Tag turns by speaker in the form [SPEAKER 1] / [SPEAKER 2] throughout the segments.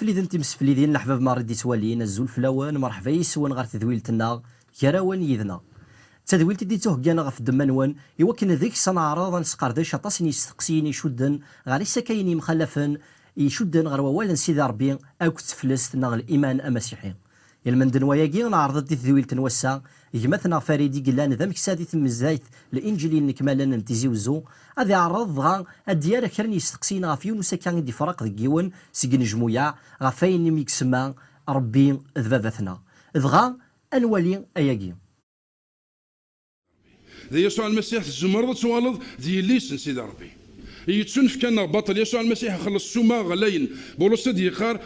[SPEAKER 1] مسفليدين تيمسفليدين الأحباب ما ردي توالين الزول فلاوان مرحبا يسوان غير تذويلتنا كراوان يذنا تذويلتي دي توهكانا غف الدمانوان يوكن ذيك سنعرض نسقرداش اطاس يستقسيني يشدن غير السكايني مخلفا يشدن غير ووالا سيدي ربي او كتفلست نغ الايمان امسيحي المندن وياكي نعرض دي تذويلتن وسا يجمثنا فريدي قلان ذا مكسادي تمزايت الانجيل نكمالا نتيزي وزو هذا عرض غا الديار كرن يستقسينا غف يونس كان دي فرق ذكيون سيكن جمويا غفاين ميكسما ربي ذبابثنا ذغا انوالي اياكي
[SPEAKER 2] ذي يسوع المسيح الزمرض توالض ذي الليسن سيدي ربي يتسنف كان بطل يسوع المسيح خلص سما غلاين بولوس دي قار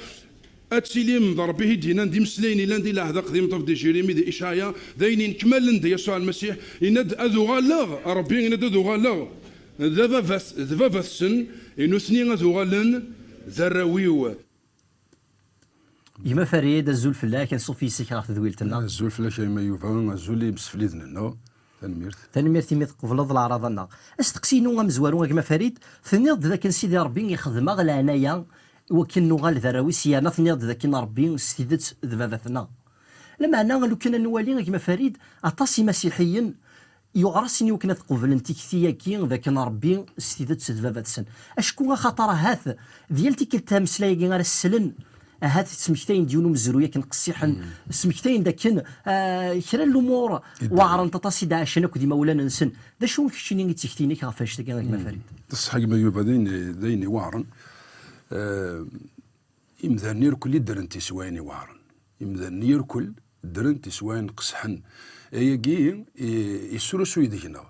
[SPEAKER 2] اتسيليم ضربه دينا دي مسليني لاندي لاهدق دي مطف دي جيريمي دي اشعيا داينين كمال دي يسوع المسيح يند اذو غالا ربي يند اذو غالا ذا فاسن ينثني اذو غالن ذراويو
[SPEAKER 1] يما فريد الزول فلا كان صوفي سيكا تذويلتنا
[SPEAKER 3] الزول فلا كيما يوفا الزول اللي مسفليدنا
[SPEAKER 1] تنميرتي ميت قبل العراضنا استقسينو مزوارو كما فريد ثنيض ذاك سيدي ربي يخدم غلا عنايا وكنو غال ذراوي سيانا ثنيض ذاك ربي استيدت ذبابتنا لما انا لو كنا نوالي كما فريد اطاسي مسيحيين يعرسني وكنا قبل انت كثيا كي ذاك ربي استيدت ذبابتسن اشكون خطر هاث ديالتي كلتا مسلاي غير السلن هاد سمكتين ديونو مزرويه كنقصيحن سمكتين داكن كرا الامور واعرن تطاسي داعشنك ديما ولا ننسن دا شو كشيني تيختيني كافاش تاكي كما فريد
[SPEAKER 3] بصح كما يوبا دايني واعرن يمذنير كل درنتي سوايني واعرن يمذنير كل درنتي سواين قصحن يجي يسرسو يدينا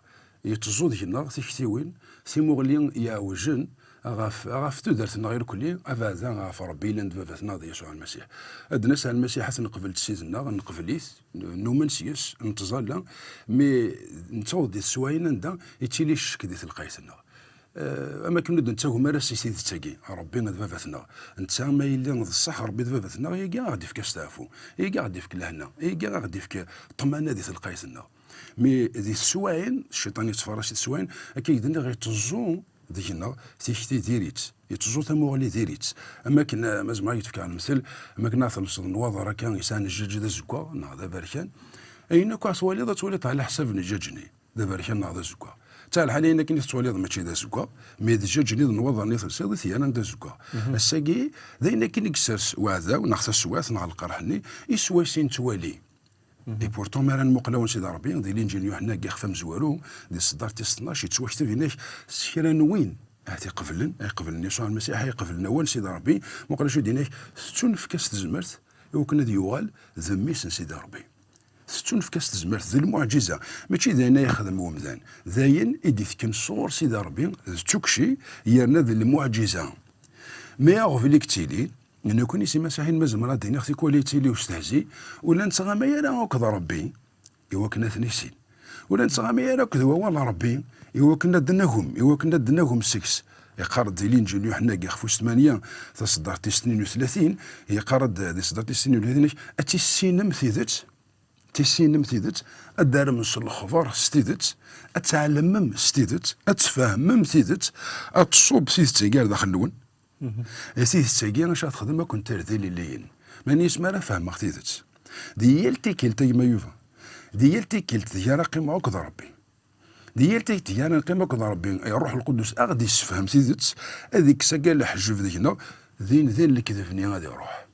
[SPEAKER 3] يتزود هنا تيختيوين سيموغلين ياوجن غاف تودرتنا غير كلي افازا غاف ربي لند باباتنا ديال يسوع المسيح ادنا سال المسيح حتى نقبل تسيزنا نقبليس نومنسيس نتظل مي نتوض دي السواين ندا يتيلي الشك ديال القيسنا اما كنا نتاو مارس سيدي تاكي ربي ند باباتنا انت ما يلي الصح ربي باباتنا هي كاع غادي فيك استعفو هي كاع غادي فيك لهنا هي كاع غادي فيك الطمانه ديال القيسنا مي ذي السواين الشيطان يتفرش السواين اكيد غير تزون ديجنا تيختي ديريت يتزو تموغلي ديريت اما كنا مازما يتفكر على المثل اما كنا ثلث النواظر كان يسان الجاج دا زكوا نهضا بركان اين كاس وليد توليت على حساب الجاجني دا بركان نهضا زكوا تاع الحالين كاين توليد ماشي دا زكوا مي الجاجني النواظر ني ثلث ثيانا دا زكوا الساقي داينا كاين يكسرس وعذا ونخص السواس نهار القرحني يسوى سين توالي اي بورتون ما راه مقلاون سيدي ربي ديال الانجيل يوحنا كاع خفا مزوارو ديال الصدار تي 16 يتواجد فيناش سيرا نوين قبلن يقبلن يسوع المسيح يقبلنا وان سيدي ربي مقلا شو ديناش ستون في كاس تزمرت وكنا ديوغال ذميس سيدي ربي ستون في كاس تزمرت ذي المعجزه ماشي داينا يخدم ومذان ذاين يدي كان صور سيدي ربي تشكشي يرنا ذي المعجزه ما يعرف ليك تيلي إنه كوني سي مسيحيين مازال دينا اختي كواليتي وستهزي ولا نتغى ما يرى هكذا ربي إوا كنا ثنيسين ولا نتغى ما يرى كذا والله ربي إوا كنا دناهم سكس يقارد ديال الانجيل يوحنا كاع خفوش 8 تصدر 32 يقارد دي صدر 32 اتيسينم ثيدت الدار من الخبر ستيدت اتعلمم ستيدت اتفهمم ثيدت اتصوب سيدتي كاع داخل اللون سيدي تاكي انا شاد خدمه كنت ردي ليين مانيش ما راه فاهم اختيدت ديالتي كلتا ما يوفا ديالتي كلت يا رقي معك ربي ديالتي يا رقي معك ربي الروح القدس اغدي يفهم سيدت هذيك ساكا الحجف ديالنا ذين اللي كذفني غادي يروح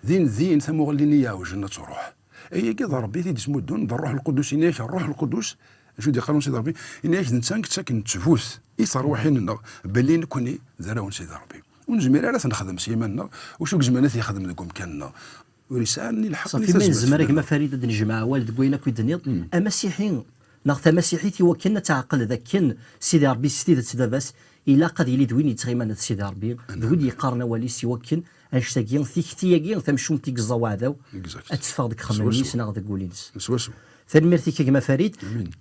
[SPEAKER 3] ذين ثم غليني يا وجنة تروح اي كذا ربي تيدي اسمو الدون الروح القدس يناش الروح القدس شو دي قالوا سيدي ربي يناش نتسانك تساكن تفوس يصروحين باللي نكوني زراون سيدي ربي ونجمير على نخدم سيماننا وشو زمانات يخدم لكم كاننا ورسالني الحق
[SPEAKER 1] صافي ما زمرك ما فريد الجماعه والد بوينك ويدنيض امسيحيين ناخذ مسيحيتي وكنا تعقل ذاك كن سيدي ربي ستيد تداباس الا قد يلي دويني تغيمان سيدي ربي دويني يقارنا والي سيوكن انشتاكين ثيكتياكين ثمشوم تيك الزواعدا اتفاق ديك خمنيس ناخذ كولينس
[SPEAKER 3] سواسو
[SPEAKER 1] ثالميرتي كما فريد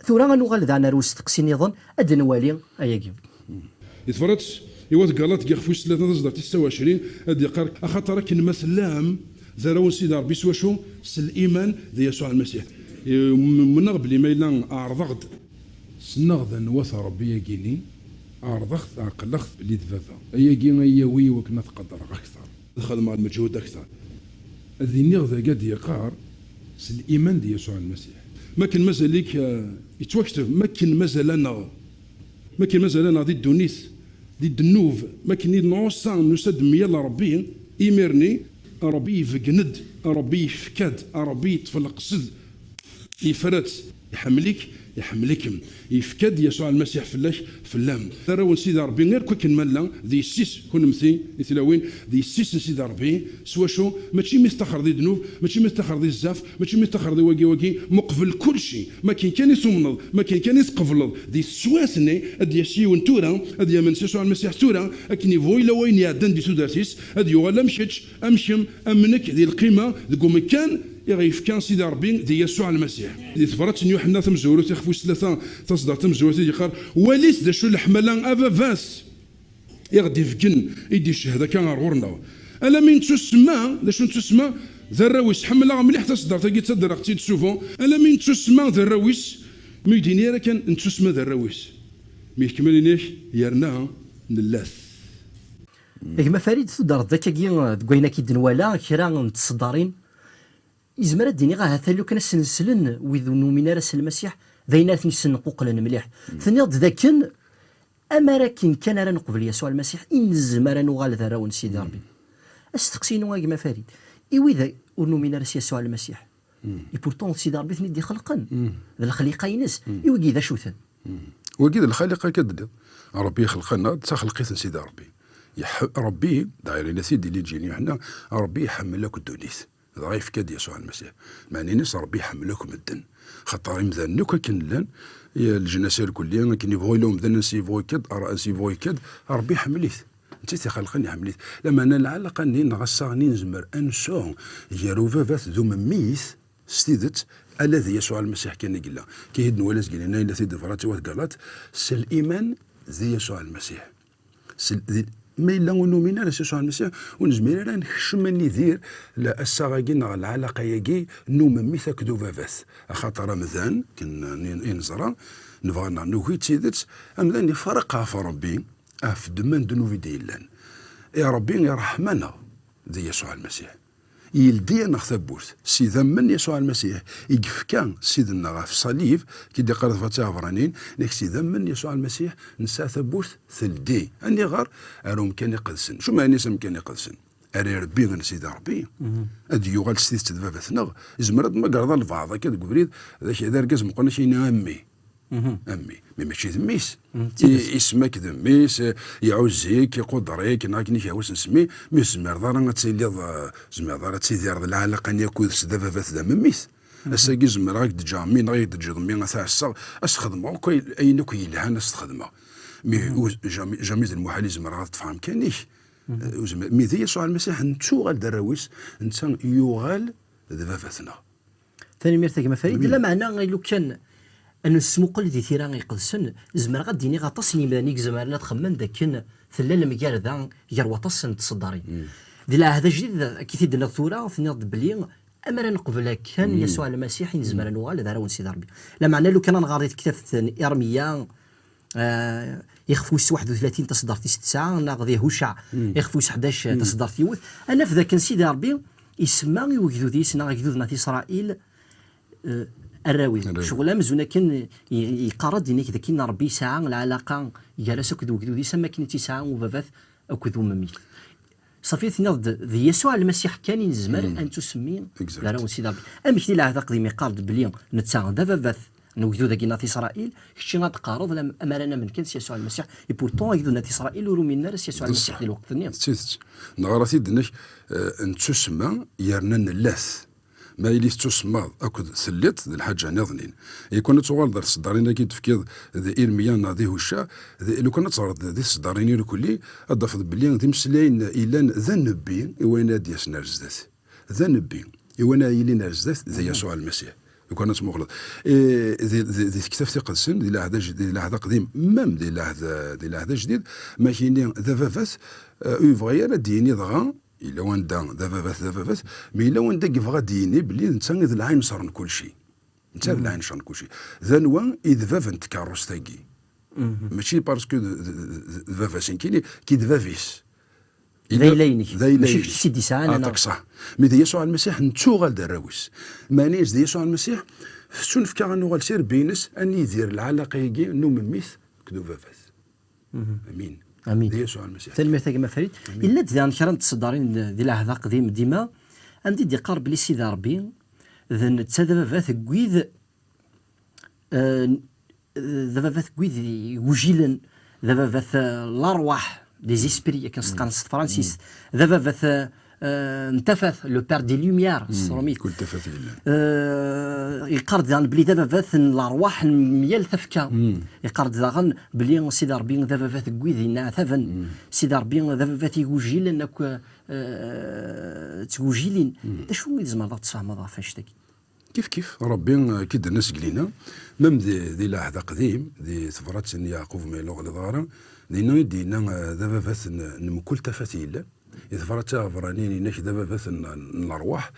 [SPEAKER 1] ثورا غنوغال دعنا روس تقسيني ظن ادنوالي اياكي
[SPEAKER 2] يتفرط يواد قالت كي خفوش 3 تصدر 29 هادي قارك اخاطر كن مثلام زراون سيدي ربي سوا شو الايمان ديال يسوع المسيح من قبل ما يلا اعرضغد سنغد نواث ربي يجيني اعرضغت اقلغت بلي دفافا ايا كي ايا وي وكنا تقدر اكثر دخل مع المجهود اكثر. هذه ذا قد يقار الايمان ديال يسوع المسيح. ما كان مازال ليك يتوكتب، ما كان مازال انا ضد دونيس ضد النوف، ما كان نوصان نسد ميال ربي يمرني ربي يفقند، ربي يفكاد، ربي يتفلق صد يفرت يحملكم يفكاد يسوع المسيح في اللام راون سيدي ربي غير كون مالا ذي السيس كون مثي يتلاوين ذي السيس سيدي ربي سوا شو ماشي مستخر ذي ذنوب، ماشي مستخر ذي الزاف، ماشي مستخر ذي واقي مقبل كل شيء، ما كان يصمنض، ما كان يتقبل ذي السواسني ادي يسيون تورا ادي من يسوع المسيح تورا اكني فوي لا وين يعدن دي سوداسيس ادي يغلا مشيتش امشم امنك ذي القيمه ذو كان يغيف كان سيدي ربي دي يسوع المسيح دي تفرات يوحنا تمزورو تخفوس ثلاثه تصدر تمزورو يقال وليس ذا شو الحملان افا فاس يغدي فكن يدي الشهاده كان غورنا الا من تسمى ذا شو تسمى ذا الرويس حملا مليح تصدر تجي تصدر اختي تشوفو الا من تسمى ذا الرويس ميديني راه كان تسمى ذا الرويس مي كملينيش يرنا نلاث
[SPEAKER 1] ما فريد تدار ذاك كوينا كي دنوالا كرا تصدرين يزمر الديني غا لو كان سنسلن وذ نومينا راس المسيح ذينات نسنقو قلن مليح ثنيض ذاكن اما راكن كان راه نقبل يسوع المسيح ان الزمر نوغال ذراون سيدي ربي استقسينو ما فريد وذا نومينا راس يسوع المسيح اي بورتون سيدي ربي ثني دي خلقن ذا الخليقه ينس وكي ذا شوثن
[SPEAKER 3] وكي الخالقه كدد ربي خلقنا تخلقيت سيدي ربي ربي دايرين سيدي اللي تجيني حنا ربي يحمل لك الدونيس ضعيف كاد يسوع المسيح معني ناس ربي يحملكم الدن خاطر مثلا نوكا كان لان الجناسه الكليه كان يبغوا لهم مثلا سيفوي كاد سيفوي كاد ربي يحمليت انت تخلقني حمليت لما انا العلاقه نين غصاني نزمر انسون يروفا فات ذو ميس ستيدت الذي يسوع المسيح كان يقول كي هد نولاس قال لنا الا سيد فراتي واحد قالت سل الايمان زي يسوع المسيح ما إلا نؤمن على يسوع المسيح ونزمير راه نخشم ندير لا الساغاكينا العلاقه ياكي نوممي ثاكدو فافاس خاطر مذان كن ينزرا نبغى نوكي تيدت امذان يفرقها في ربي في دمان دنوفي ديالان يا ربي يا رحمنا ذي يسوع المسيح يلدينا ثبوت سيدا من يسوع المسيح يقف كان سيدنا في الصليب كي دي قرض فتاه فرانين نيك سيدا من يسوع المسيح نسا ثبوت ثلدي اني غار اروم كان يقدسن شو معني سم كان يقدسن اري ربي غن سيدي ربي ادي يوغال سيد تدفافتنا زمرد ما قرض البعض كي بريد ذاك دار كاز مقلنا شي امي ماشي ذميس اسمك ذميس يعوزيك يقدريك ناكني كيهوس نسمي مي زمر دار تسيلي زمر دار تسيدي العلاقه نياكو سدفافات ذا ميس اساكي زمر غاك تجامي غاك تجضمي تاع الصغ اسخدمو كوي اين كوي لها استخدمها مي جامي المحال زمر غا تفهم كانيش مي ذي يسوع المسيح نتو غال دراويس انت يوغال ذفافتنا
[SPEAKER 1] ثاني ميرتك ما فريد لا معنى لو كان أن السموقل دي ثيران يقدسن زمر غاديني غاطسني مدانيك زمرنا تخمم ذاك ثلا المكار ذا يار وطس تصدرين دي لا هذا جديد كي تدنا ثورة ثنيض بلي أمر نقبل كان يسوع المسيح ينزمر نوال ذا راه سيدي ربي لا معنى لو كان نغاريت كتاب إرميا يخفوس 31 تصدرتي 6 ساعة ناغذي هوشع يخفوس 11 تصدرتي يوث أنا في ذاك سيدي ربي يسمى يوجدو ديسنا غيجدو إسرائيل الراوي شغله مزونه كان يقرا دينيك ذاك ربي ساعه العلاقه جالس كدو كدو دي سما كنتي ساعه وبابات اكدو مميت صافي ثنض ذي يسوع المسيح كان ينزمر ان تسمي لا راه سيدي ربي امشي لا هذا قديم يقارد بلي نتسا بابات نوجدو ذاك ناس اسرائيل شتي غتقارض امرنا من كان يسوع المسيح اي بورتون يجدو ناس اسرائيل ورو من ناس يسوع المسيح ديال الوقت النيم
[SPEAKER 3] نغراتي دناش ان تسمى يرنا نلاث ما يلي تسمى اكد ثليت الحاجه نظنين يكون توغال دار صدارين كي تفكير ذي إرميا ناضي وشا لو كان تصرد ذي صدارين الكلي اضاف بلي ذي مسلين الى ذا نبي وين دياس نرزدات ذا نبي وين يلي نرزدات ذي يسوع المسيح لو كان تمغلط ذي كتاب تقدسن ذي لهذا قديم مام ذي لهذا جديد ما كاين ذا فافاس يبغي ديني ضغا إلا وان دا ذا مي إلا وان دا كيف ديني بلي نتا ذا العين صار كل شيء نتا ذا العين صار كل شيء ذا نوا إذ فاف نتكاروس تاكي ماشي باسكو فافاسين كي دفافيس
[SPEAKER 1] ذيلينك ماشي سيدي ساعة أنا
[SPEAKER 3] صح مي دي يسوع المسيح نتوغل دراويس مانيس دي يسوع المسيح فتون فكا غنوغل سير بينس أن يدير العلاقة يجي نو مميث كدو فافاث أمين
[SPEAKER 1] امين
[SPEAKER 3] دي يسوع المسيح
[SPEAKER 1] تلميذ كما فريد الا ديال كرا تصدرين ديال العهد القديم ديما عندي دي قارب لي سيدي ربي ذن تسادفا ثقويذ ذبا ثقويذ وجيلا ذبا الارواح دي زيسبري كنسقان فرانسيس ذبا انتفث لو بير دي لوميير الصروميت
[SPEAKER 3] كل تفاث
[SPEAKER 1] يقرد دان بلي دابا فات الارواح ميال ثفكا يقرد داغن بلي سيدي ربي دابا فات كويذينا ثفن سيدي ربي دابا فات يوجيل انك توجيلين دا شنو يزمر تفهم فاش تاكي
[SPEAKER 3] كيف ربي كي الناس قلينا ميم دي العهد القديم دي ثفرات يعقوب ما يلوغ لدارا دينا دابا فات نمكل تفاثيل يثفرات فرانين ناش دابا فات الارواح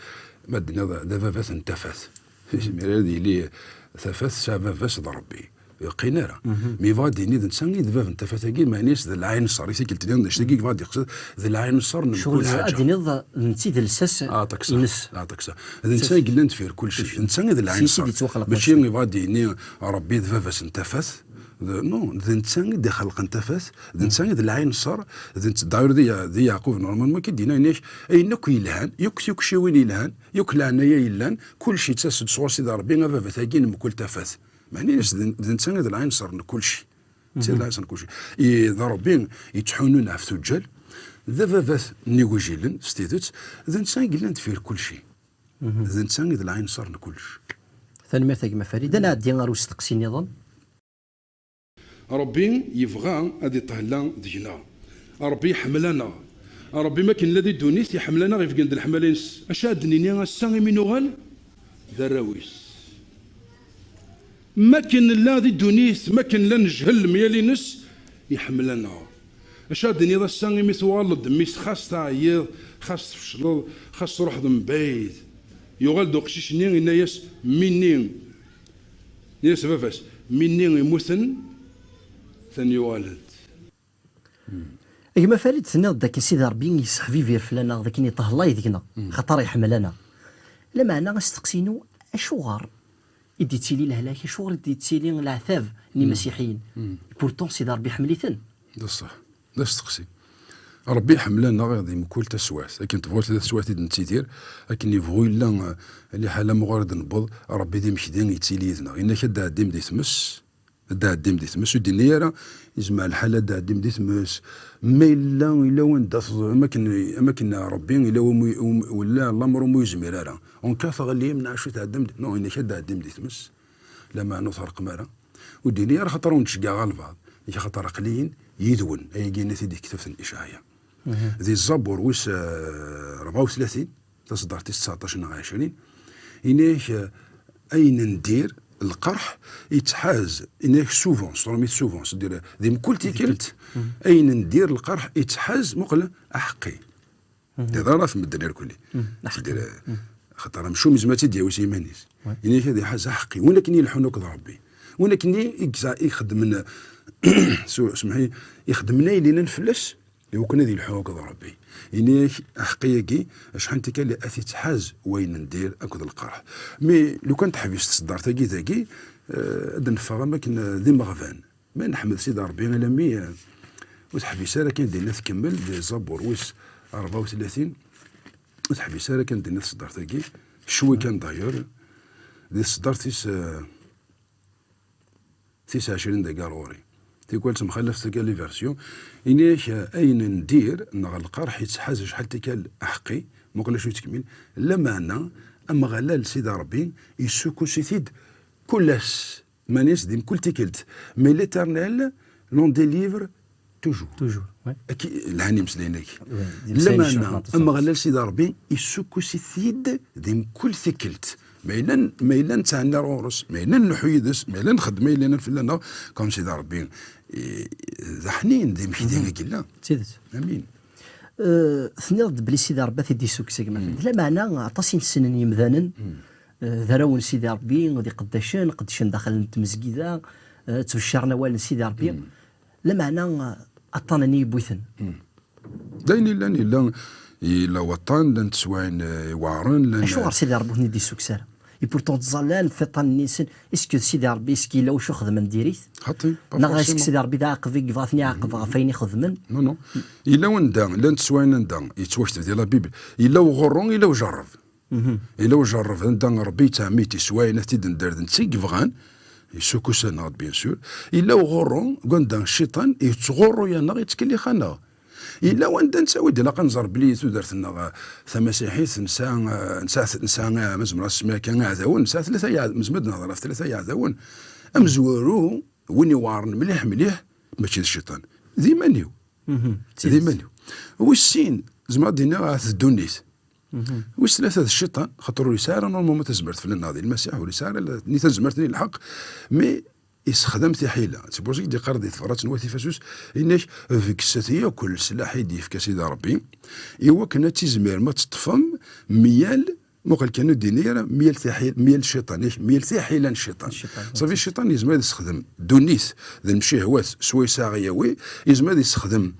[SPEAKER 3] ما دينا دابا فات نتفاث هذه لي ثفاث شابا فاس ربي قينارة مي فا ديني نساني دابا انت فاتاكي معنيش ذا العين الصار يسي قلت لهم داش دقيق فادي يقصد ذا العين الصار
[SPEAKER 1] كل حاجه ديني نتي ذا الساس
[SPEAKER 3] ينس تاكسا هذا الانسان قلنا نتفير كل شيء الانسان ذا العين الصار ماشي غي فادي ربي ذا فاس انتفاث نو ذا الانسان دي خلق انتفاث ذا الانسان ذا العين الصار ذا الداير دي يعقوب نورمال ما كيدينا نيش اي نك يلهان يك شي وين يلهان يك لعنايا يلان كل شيء تسد صور سيدي ربي غا فاتاكي نمكل تفاث معنيش الانسان هذا العين صار كل شيء سير العين صار كل شيء اذا ربي يتحونون عف تجال ذا فافاث نيغوجيلن ستيتوت ذا الانسان قلنا ندفير كل شيء ذا الانسان هذا العين صار كل شيء
[SPEAKER 1] ثاني مرتك ما فريد انا عندي غير وستقسي نظام
[SPEAKER 2] ربي يبغى هذه طهلا دينا ربي يحملنا ربي ما كاين الذي دونيس يحملنا غير في قند الحملينس اشادني السان منوغال دراويس ما كان لا ذي دونيس ما كان لا نجهل ميالينس يحملنا اشادني ذا السان مثوالد ميس خاص تعيض خاص تفشل خاص تروح من بعيد يغال دو قشيش نين نايس منين نايس فافاس منين يموتن ثاني والد
[SPEAKER 1] كما فريد ثنا داك سيدي ربي يصحفي في فلانا ذاك يطهلا يديكنا خطر يحملنا لا معنى غنستقسينو اشوغار يدي تيلي الهلاك شغل يدي تيلي العذاب ني مسيحيين بورتون سيدي ربي حمليتن
[SPEAKER 3] ده صح ده استقسي ربي حملنا غادي مكل تسواس لكن تفوت تسواس نتيتير لكن يبغوا الا اللي حاله مغرد نبض ربي دي مشي دين يتيليتنا ان كدا ديم دي تمس دا ديم دي تمس ودينيرا يجمع الحاله دا ديم دي تمس ما الا وين داس ما كنا ربي الا ولا الامر مو يزمر راه اون كاثر اللي يمنع شو تعدم نو ان كدا ديم دي تمس لما نثر قمره ودينيرا خاطر ونشقا غالبعض خاطر قليل يدون اي كاين سيدي كتب الاشعياء ذي الزبور ويس 34 تصدر 19 20 إنيش أين ندير القرح يتحاز إنيش سوفون ستروميت سوفون سدير ذي مكل تيكلت أين ندير القرح يتحاز مقلة أحقي هذا راه في الدنيا كلي سدير خاطر مشو مزماتي ديال سيمانيس إنيش هذا حاز أحقي ولكن يلحنوك ضربي ولكن يخدم سمحي يخدمنا لينا نفلس لو كنا ذي الحوق ضربي إني حقيقي شحال تكا اللي أثي تحاز وين ندير أكد القرح مي لو كنت حبيس تصدر تاكي ذاكي دنفغ ما كنا ذي مغفان ما نحمد سيدي ربي انا مي وتحبيس راه كان دينا تكمل دي زبور ويس 34 وتحبيس راه كان دينا تصدر تاكي شوي كان داير دي صدر 29 دقيقة غوري تيقول مخلف تلقى لي فيرسيون إنيش أين ندير نغلق راح يتحاز شحال تكال أحقي ما قلنا شو تكمل لما أنا أما غلال سيدي ربي يسوكو سيثيد كلاس مانيس ديم كل تيكلت مي ليترنيل لون ديليفر توجور أكيد الهاني مسلينك لما أنا أما غلال سيدي ربي يسوكو سيثيد ديم كل تيكلت ما إلا نتعنى رورس ما إلا نحيدس ما إلا نخدم ما إلا نفلنا كم سيدي ربي ذا حنين ذي مشي كلا
[SPEAKER 1] سيدت
[SPEAKER 3] امين
[SPEAKER 1] ثنيض بلي سيدي ربي تدي سوكسي كما لا معنى عطاسين سنن يمذانا ذراون سيدي ربي غادي قداشان داخل التمزكيده تبشرنا والد سيدي ربي لا معنى عطانني بويثن
[SPEAKER 3] داين إلا وطن لان تسواين واعرين لان
[SPEAKER 1] اشو غير سيدي ربي ندي سكسار اي بورتون تزالان في طن نيسن اسكو سيدي ربي اسكي لا واش خدم نديريت
[SPEAKER 3] خاطي
[SPEAKER 1] نا اسكو سيدي ربي دا عاقب فاتني عاقب فين يخدمن
[SPEAKER 3] نو إلا وندا لان تسواين ندا يتواش ديال لا بيبل إلا وغرون إلا وجرب إلا وجرب ندا ربي تعميتي سواين تيد ندير نتي فغان يسوكو سناد بيان سور إلا وغرون كوندا الشيطان يتغرو يانا يتكلي خانا إلا وانت نساوي ديال قنزر بلي درت لنا مسيحيت نسا مزمر السماء كان عذاون نسا ثلاثه مزمد نهضر في ثلاثه عذاون امزورو وين يوارن مليح ماشي الشيطان ذي منيو والسين زعما دينا الدونيس واش ثلاثه الشيطان خاطر رساله نورمالمون تزمرت في الناضي المسيح ورساله ني تزمرتني الحق مي استخدمت حيلة سيبوزيك دي قردي ثفرات نواتي فاسوس إناش فيك الساتية كل سلاح يدي في كسيدة ربي إوا كنا تيزمير ما تطفم ميال مقال كانوا دينير ميال الشيطان ميال حيلان الشيطان صافي الشيطان يزمر يستخدم دونيس ذا المشيهوات سويسا غياوي يزمر يستخدم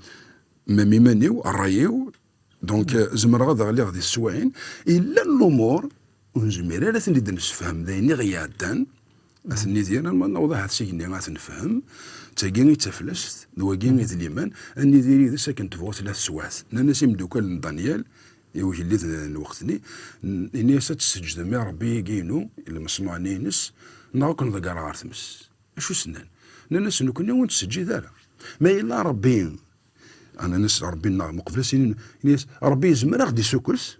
[SPEAKER 3] ميمانيو الرايو دونك زمر غادا غالي غادي السواعين إلا الأمور ونزمير لا تنيد نسفهم ذايني غيادان أثني ديالنا ما نوضح هاد الشيء اللي غاتنفهم تاكيني تفلست دواكيني اليمان اني ديري ذا ساكن تفوت ثلاث سواعث ناس مدوكال دانيال يوجي اللي الوقتني اني تسجد مي ربي كينو اللي مصنوعني نس ناكن ذا قرار تمس اشو سنان ناس نو كنا وين تسجي ذالا ما الا ربي انا نس ربي مقبل سنين ناس ربي يزمر غادي سوكس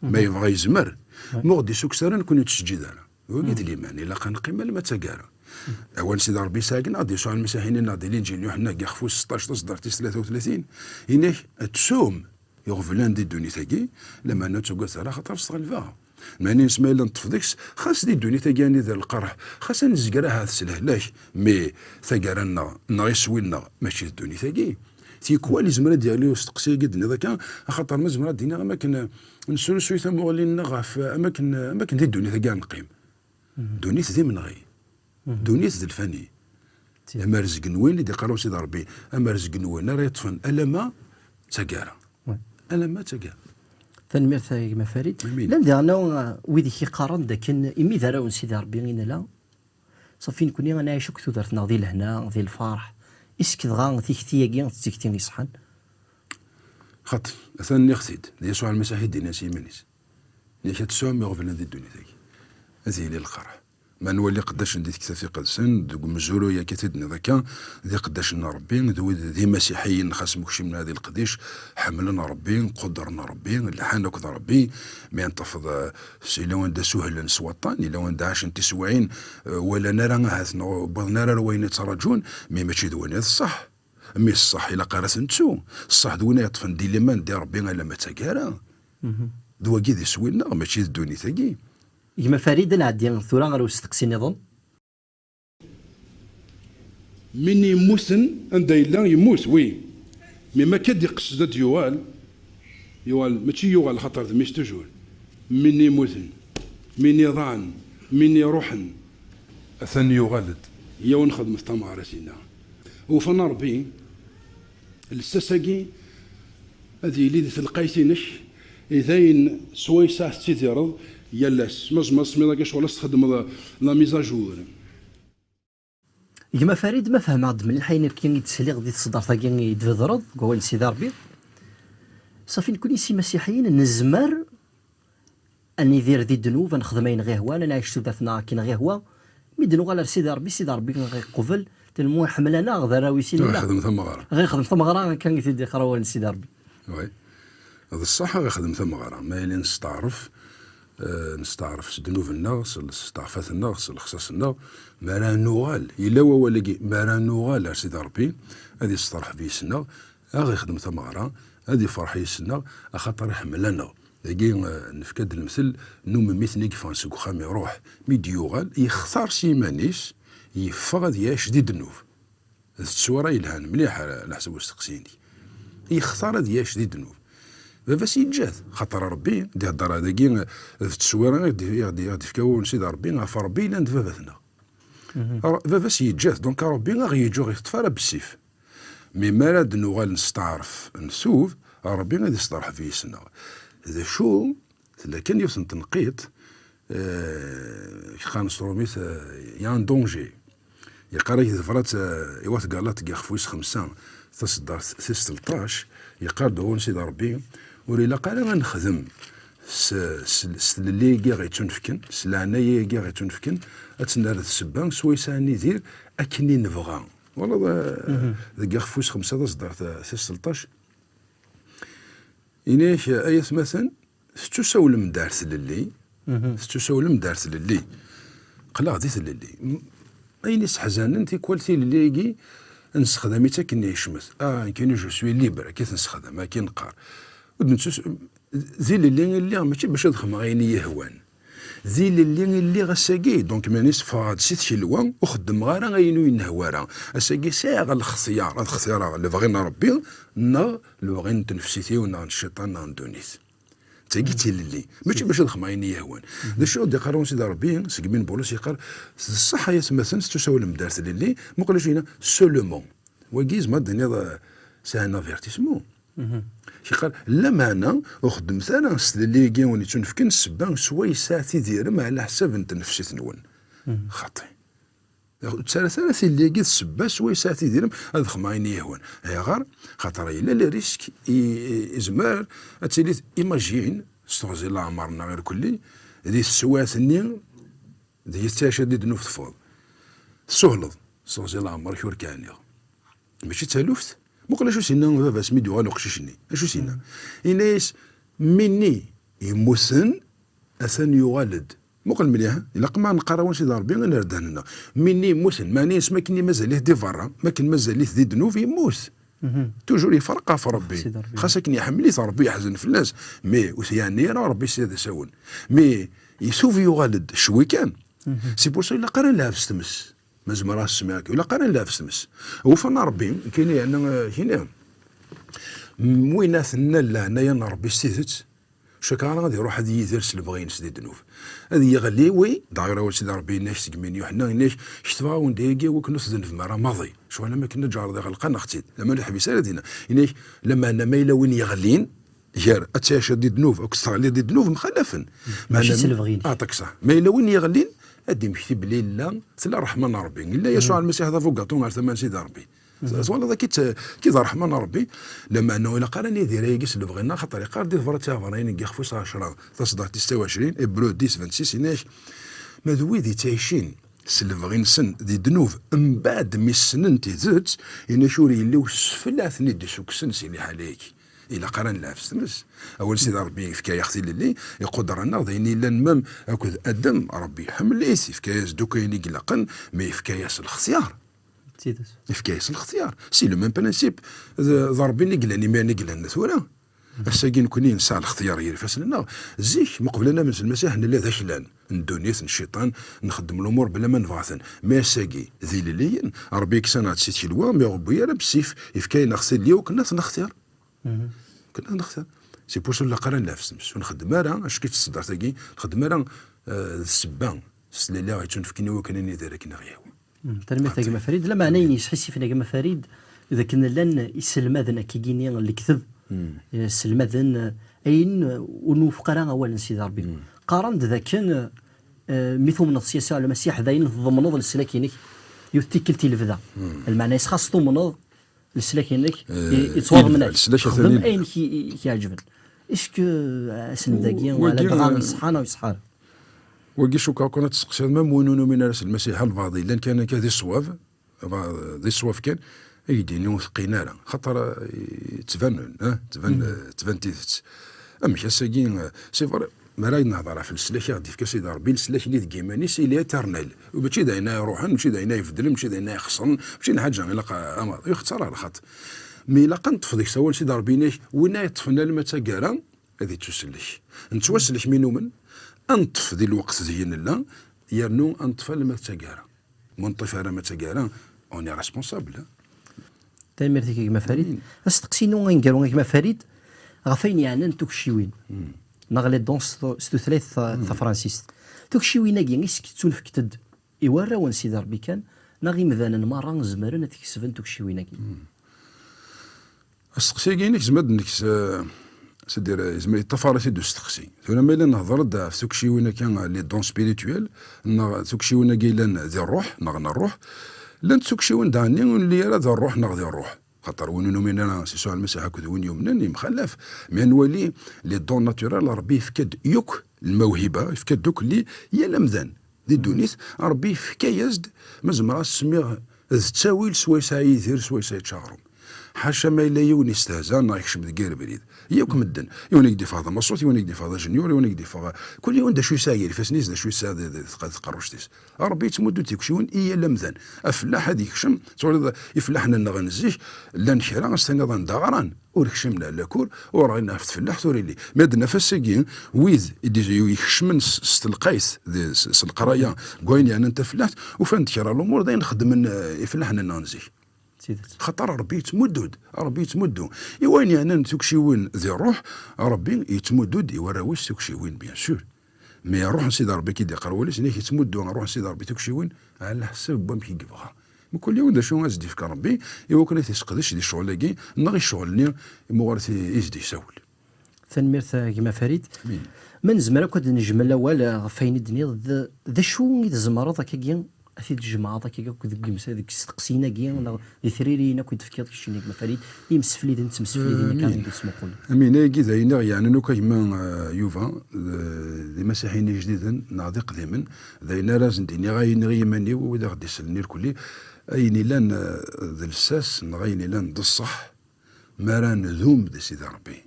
[SPEAKER 3] ما يبغى يزمر مو غادي سوكس راه نكون تسجي ذالا وقيت الإيمان إلا كان قيمة لما تقارا أول سيدي ربي ساكن غادي يسوع المسيحيين ناضي الإنجيل يوحنا كيخفو 16 تصدر 33 إنك تسوم يغفلان دي دوني تاكي لما أنا تقول راه خاطر استغلفها ماني نسمع إلا نطفدكس خاص دي دوني تاكي أني ذا القرح خاص نزقراها هذا السلهلاش مي ثقارانا نغيسوينا ماشي الدوني تاكي تيكوا لي زمرا ديالي وستقسي قدنا ذاك خاطر ما زمرا دينا أماكن نسولو سوي ثم مغلين نغاف أماكن دي دوني تاكي نقيم دونيت ذي من غي دونيت ذي الفاني اما رزق نوين اللي قالوا سيدي ربي اما رزق نوين راه يطفن الا ما تقارا الا ما تقارا
[SPEAKER 1] تنمير ثاي مفاريد لا ديالنا ويدي كيقارن لكن امي داراون سيدي ربي غينا لا صافي نكوني انا عايش كنتو درتنا ذي الهنا ذي الفرح اسكي دغا تيكتياكي تيكتيني صحن
[SPEAKER 3] خاطر ثاني اختيد يسوع المسيح يدينا سيمانيس اللي كتسوم يغفلنا ذي الدنيا ذاك هذه اللي القرح ما نولي قداش ندي كتافي قدسن دوك مزورو يا كتدني ذاك ذي قداش ربي ذي مسيحيين خاصمك شي من هذه القديش حملنا ربي قدرنا ربي لحنا كذا ربي ما ينتفض الا وين دا سهل نسوطان الا وين دا عاش انت سواعين ولا نرى هاثنا نرى وين يتراجون مي ماشي دوين هذا الصح مي الصح الا قارس نتسو الصح دوين يطفن دي لما ندي ربي الا ما تكارا دواكي ذي سوينا ماشي الدوني ثاكي
[SPEAKER 1] يما فريد نعدي ثورة غير وستقسي نظن
[SPEAKER 2] من يموتن عند إلا يموت وي مي ما كاد يقصد يوال ماشي يوال خاطر ذميش تجول من يموتن من يضان من يروحن
[SPEAKER 3] ثاني يغلد
[SPEAKER 2] يا نخدم في تمارة سينا وفنا ربي الساساكي هذه اللي تلقايتينش إذا سويسا تيديرض يلاس مزمص مي داك شغل تخدم لا ميزاجور
[SPEAKER 1] يما فريد ما فهم عاد من الحين كاين يتسلي غادي تصدر ثاكي يتفضرض قول سيدي ربي صافي نكون سي مسيحيين نزمر اني ندير ذي الذنوب نخدمين غير هو انا عايش درتنا كاين غير هو ميدنو على سيدي ربي غيقبل تلمو حمل انا غدا راوي سيدي
[SPEAKER 3] غير خدم ثم غرا
[SPEAKER 1] غير خدم ثم غرا كان يدي قراوه سيدي ربي
[SPEAKER 3] وي هذا الصح غير خدم ثم غرا ما اللي نستعرف ذنوب الناس استعفات الناس الخصاص الناس ما راه نوغال الا هو لقي ما راه نوغال سيدي ربي هذه استرح بيه سنا غير يخدم ثم غرا هذه فرح يسنا خاطر يحملنا لقي نفكد المثل نوم ميثني كيفاش خامي يروح ميديوغال يختار سيمانيس يفغد ياش دي النوف التصويره يلهان مليح على حسب واش تقسيني يختار هاد ياش دي النوف فاش يتجاز خاطر ربي دي الدار هذاكي التصويره غادي فكاو سيدي ربي غاف ربي لاند فافاتنا فاش يتجاز دونك ربي غيجو غيتفارى بالسيف مي مالاد نوغال نستعرف نسوف ربي غادي يصدر في سنة إذا شو لكن يوصل تنقيط خان ستروميت يان دونجي يقرا يذفرات يوات قالات يخفويس 5 تصدر 13 يقال دون سيدي ربي وريلا قال ما نخدم اللي كي غيتنفكن سلعنايا كي غيتنفكن اتنار السبان سويساني دير اكني نبغى والله ذا خفوس 5 تصدر 13 إناش ايس مثلا ستسول مدارس للي ستسول مدارس للي قلا ديت للي اين حزان انت كوالتي للي نستخدم حتى كني يشمس كاين جو سوي ليبر كيف نستخدم كي نقار ذي اللي ماشي باش نخدم غيني يهوان ذي اللي غساكي دونك مانيش فاد سيت شي لوان وخدم غير غينو ينهوارا اساكي ساغ الاختيار الاختيار اللي بغينا ربي نا اللي بغينا تنفسيتي ونا الشيطان نا ندونيس تاكيتي للي ماشي باش نخدم غيني يهوان ذا شو دي قارون سيدي ربي سكمين بولس يقال الصح يا مثلا تساوي المدارس للي ما قالوش هنا سولومون وكيز ما الدنيا سي ان افيرتيسمون قال لما انا وخدمت انا اللي كي وني تنفكن السبان سوي ساعتي ديرهم على حساب نتنفسيت نون خاطي ثلاث اللي كي السبا سوي ساعتي ديرهم هذا خمايني يهون هي غير خاطر الا لي ريسك ازمار اتيلي ايماجين استغزي الله عمرنا غير كلي هذه السوات ني دي تاشدد نوف تفوض سهلض استغزي الله عمر شور كان ماشي تالوفت مقلا شو سينا بابا سميدو غالو قشيشني شو سينا إناس مني يموسن أثن يوالد مقل مليح إلا قما نقراون سيدي ربي غنردهنا مني يموسن ماني اسما كني مازاليه دي فرا ما كان مازاليه ذي دنوب يموس توجور يفرقها في ربي خاصك يحملي ربي يحزن في الناس مي يعني راه ربي سيدي ساون مي يسوف يوالد شوي كان سي بور سو إلا قرا لها في ستمس مازال راه سمعك ولا قرا لا في سمس هو فنا ربي كاين يعني هنا ويناتنا لا هنايا ربي استيثت شكرا غادي يروح هذه يدير البغين سيدي دنوف هذه يغلي وي دايره سيدي ربي ناش تكمين يوحنا ناش شتفا ونديكي وكنوس ذنف مرة ماضي شو انا ما كنا جار ذا غلقنا اختي لما نحبس هذينا ناش لما انا مايله وين يغلين جار اتشاش دي دنوف وكستغلي دي دنوف مخلفين
[SPEAKER 1] ماشي سلفغين
[SPEAKER 3] اعطيك صح مايله وين يغلين ادي مشتي بلي لا سلا رحمن ربي الا يسوع المسيح هذا فوق عطونا ثمن سيدي ربي والله كي رحمن ربي لما انه الا قراني يدير يقيس اللي بغينا خاطر يقار دير فرات فرين يخفوس 10 تصدر 29 ابرو 10 26 ناش مذوي تعيشين سلفغين سن دي دنوف من بعد مي السنن تيزت ان شوري اللي وسفلات ندي سوك سن سيلي عليك إلا قران لا فستمس أول سيدي ربي فكاية أختي للي يقدر أنا ضيني لن مم أكد أدم ربي يحمل ليسي فكاية دوكايني قلقن مي فكاية الاختيار فكاية الاختيار سي لو ميم برانسيب ضربي نقلاني ما نقلان ثورة الساقي نكوني نسعى الاختيار يرفس لنا زيك مقبلنا من المسيح نلا ذا شلان ندونيث الشيطان نخدم الامور بلا ما نبغاثن ما ساقي ذي ليين ربي كسانات سيتي لوا مي ربي راه بالسيف يفكاين نغسل ليا وكنا نختار كنا نختار سي بور سو لا قران لا فسمس ونخدم راه اش كيتصدر تاكي نخدم راه السبان سلالا غيتنفكني وكانني دارك نغيو
[SPEAKER 1] تلميذ كما فريد لا معنى يحسي فينا كما فريد اذا كنا لن يسلمذنا كيجيني الكذب سلمذن اين ونوفق راه اولا سيدي ربي قارن ذا كان مثل من السياسه على المسيح ذاين ضمنوا السلاكينك يتكلتي لفذا المعنى يسخص ضمنوا السلاكينك يتصور منك خدم اين كيعجبك اسكو اسن ذاكيا ولا دغام يصحانا ويصحار
[SPEAKER 3] وكي شوكا كنا تسقسي مام ونونو من راس المسيح الفاضي لان كان كذي الصواف ذي الصواف كان يديني وثقينا راه خاطر تبان تيثت امشي ساكين سي فري ما راي نهضر في السلاح غادي في كاسي ربي السلاح اللي كيماني سي لي ترنال وماشي داينا يروحن ماشي داينا يفدل ماشي داينا يخصن ماشي لحاجه الا امر يختار على خاطر مي لا قنطف ديك سوال سيدي ربي ناش وين يطفنا المتاكارا هذه تسلش نتوسلش منو من انطف ذي الوقت زين لا يرنو انطف المتاكارا منطف على متاكارا اوني ريسبونسابل
[SPEAKER 1] تمرتي كما فريد استقسينو غنقالو كما فريد غفين يعني انتو كشيوين نغلي دونس ستو ثلاث فرانسيس توك شيوين كي نسكتون فكتد يورا وان سيدي ربي كان نغي مذانا مرة زمرنا تكسفن توك شيوين كي
[SPEAKER 3] السقسي كاينك زمد انك سدير زعما الطفاره سيدو السقسي ثم ما الا نهضر في سوكشي وين كان لي دون سبيريتويل سوكشي وين كاين ذي الروح نغنى الروح لان سوكشي وين داني اللي راه ذا الروح نغ ذي الروح خاطر وين نومينا سي سو المسيح هكذا وين يومنا مخلف مي نولي لي دون ناتورال ربي يفكد يوك الموهبه يفكد دوك اللي هي لمذان دي دونيس ربي يفكا يزد مزمرا سميه التاويل سوا يسعى سوا يسعى يتشاغرهم حاشا ما الا يوني استهزاء نا يكشم دكير بريد ياك مدن يوني يدي فاضا مصوت يوني يدي فاضا جنيور يوني يدي فاضا كل يوم دا شو ساير فاسنيز دا شو ساير تقروشتيس ربي تمدو تيكشيون ايا لمذان افلاح هذيك شم تقول يفلحنا نغنزيش لا نحرا استنظن دغران وركشمنا لاكور وراينا في الفلاح ثوري لي ماد نفس كين ويز يدي يكشمن القيس القرايه كوين يعني انت فلاحت وفان تكرا الامور داين نخدم يفلحنا نغنزيش خطر ربي يتمدد ربي يتمدد يوين يعني تكشيوين ذي الروح ربي يتمدد يوراويش تكشيوين بيان سور مي روح سيدي ربي كي يدير قروليس نيك يتمدد روح سيدي ربي تكشيوين على حسب بام كي يقبغها كل يوم دا شو غازدي في ربي يوكل تيسقدش دي الشغل لاكي نغي الشغل ني مغارتي يزدي يسول
[SPEAKER 1] ثنميرت كيما فريد من زمرا كنت نجمل الاول فين الدنيا ذا شو يتزمر كي أثيد الجماعة كي كنت قمس هذيك استقسينا كي ولا ثريرينا كنت فكرت كشيني كما فريد يمسفلي دنت مسفلي كان يسمو قول
[SPEAKER 3] أمين كي زينا يعني نو كيما يوفا دي مسيحيين جديدا ناضي قديما زينا رازن ديني غاي ماني وإذا غادي يسلني الكلي أيني لان ذا الساس نغايني لان الصح مران ذوم دي سيدي ربي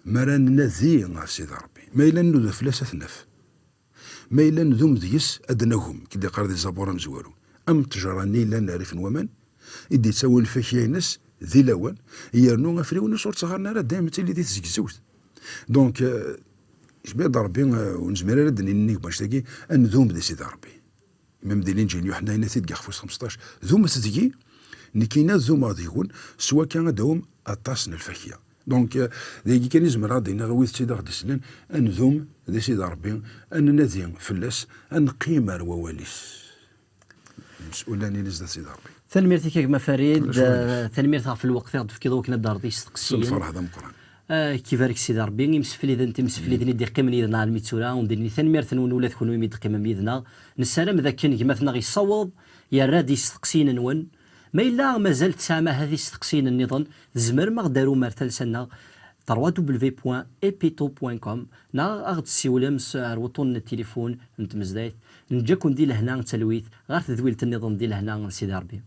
[SPEAKER 3] مران نذي مع سيدي ربي ما إلا نو فلاسة نف ما إلا نذوم ديس أدناهم كي قال ذي زبورة مزوارو أم تجراني لا نعرف ومن إدي تسوي الفكية ناس ذي لوان يرنو غفريون صورت صغارنا راه دائما تلي دي تزكزوت دونك جبال ربي ونزمير ردني نيك باش تاكي نذوم دي سيدي ربي ميم دي الانجيل يوحنا هنا تيدقى خفوس 15 ذوم تدقي نكينا ذوم غادي يكون سوا كان دوم أطاسن الفكية دونك ديكي كان يزمر غادينا غويث سيدي غادي سنين انذوم ذي سيدي ربي ان نذيم فلاس ان قيمة وواليس مسؤولاني نزد سيدي ربي
[SPEAKER 1] ثنميرتي كما فريد ثنميرتها في الوقت غاد في كذا وكنا دار دي استقسيين
[SPEAKER 3] الفرح هذا مقران
[SPEAKER 1] كيفارك سيدي ربي يمسفلي اذا انت مسفلي ذني دي قيمه يدنا على الميتورا وندير ثنميرت ولا تكونوا يمد قيمه ميدنا نسالم ذاك كان كما ثنا غيصوب يا رادي استقسين نون ما الا مازال تسامى هذه استقسين النظام زمر ما داروا مرتل سنه www.epito.com نا اغد السيوله عروطون التليفون نتمزدايت نجاكم دي لهنا تلويت غير تذويله النظام دي لهنا سيدي ربي